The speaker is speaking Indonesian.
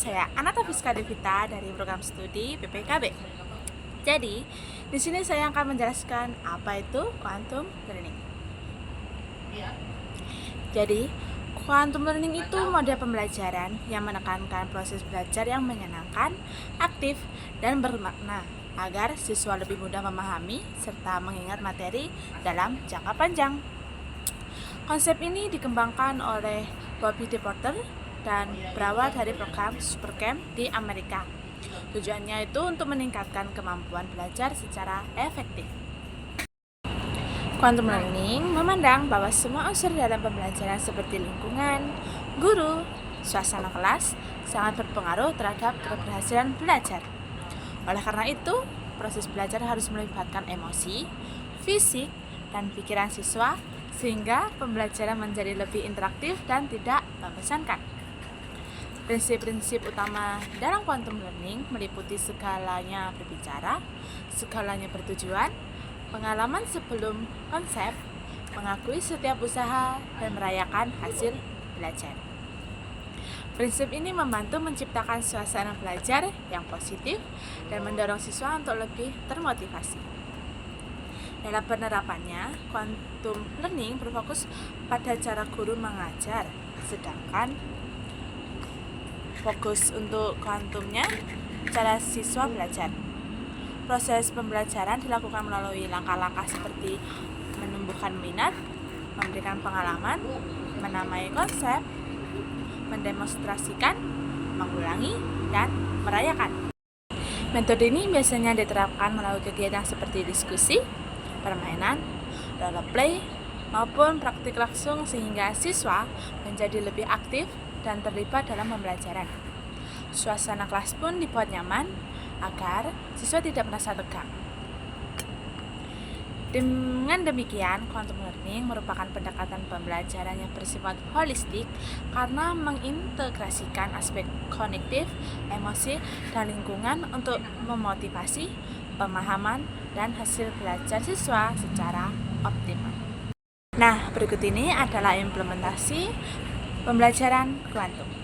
saya Anata Fiska Devita dari program studi PPKB. Jadi, di sini saya akan menjelaskan apa itu quantum learning. Jadi, quantum learning itu model pembelajaran yang menekankan proses belajar yang menyenangkan, aktif, dan bermakna agar siswa lebih mudah memahami serta mengingat materi dalam jangka panjang. Konsep ini dikembangkan oleh Bobby DePorter dan berawal dari program Supercamp di Amerika. Tujuannya itu untuk meningkatkan kemampuan belajar secara efektif. Quantum learning memandang bahwa semua unsur dalam pembelajaran seperti lingkungan, guru, suasana kelas sangat berpengaruh terhadap keberhasilan belajar. Oleh karena itu, proses belajar harus melibatkan emosi, fisik, dan pikiran siswa sehingga pembelajaran menjadi lebih interaktif dan tidak membosankan. Prinsip-prinsip utama dalam quantum learning meliputi segalanya berbicara, segalanya bertujuan, pengalaman sebelum konsep, mengakui setiap usaha, dan merayakan hasil belajar. Prinsip ini membantu menciptakan suasana belajar yang positif dan mendorong siswa untuk lebih termotivasi. Dalam penerapannya, quantum learning berfokus pada cara guru mengajar, sedangkan fokus untuk kuantumnya cara siswa belajar. Proses pembelajaran dilakukan melalui langkah-langkah seperti menumbuhkan minat, memberikan pengalaman, menamai konsep, mendemonstrasikan, mengulangi, dan merayakan. Metode ini biasanya diterapkan melalui kegiatan seperti diskusi, permainan, role play, maupun praktik langsung sehingga siswa menjadi lebih aktif dan terlibat dalam pembelajaran. Suasana kelas pun dibuat nyaman agar siswa tidak merasa tegang. Dengan demikian, quantum learning merupakan pendekatan pembelajaran yang bersifat holistik karena mengintegrasikan aspek kognitif, emosi, dan lingkungan untuk memotivasi pemahaman dan hasil belajar siswa secara optimal. Nah, berikut ini adalah implementasi pembelajaran kuantum.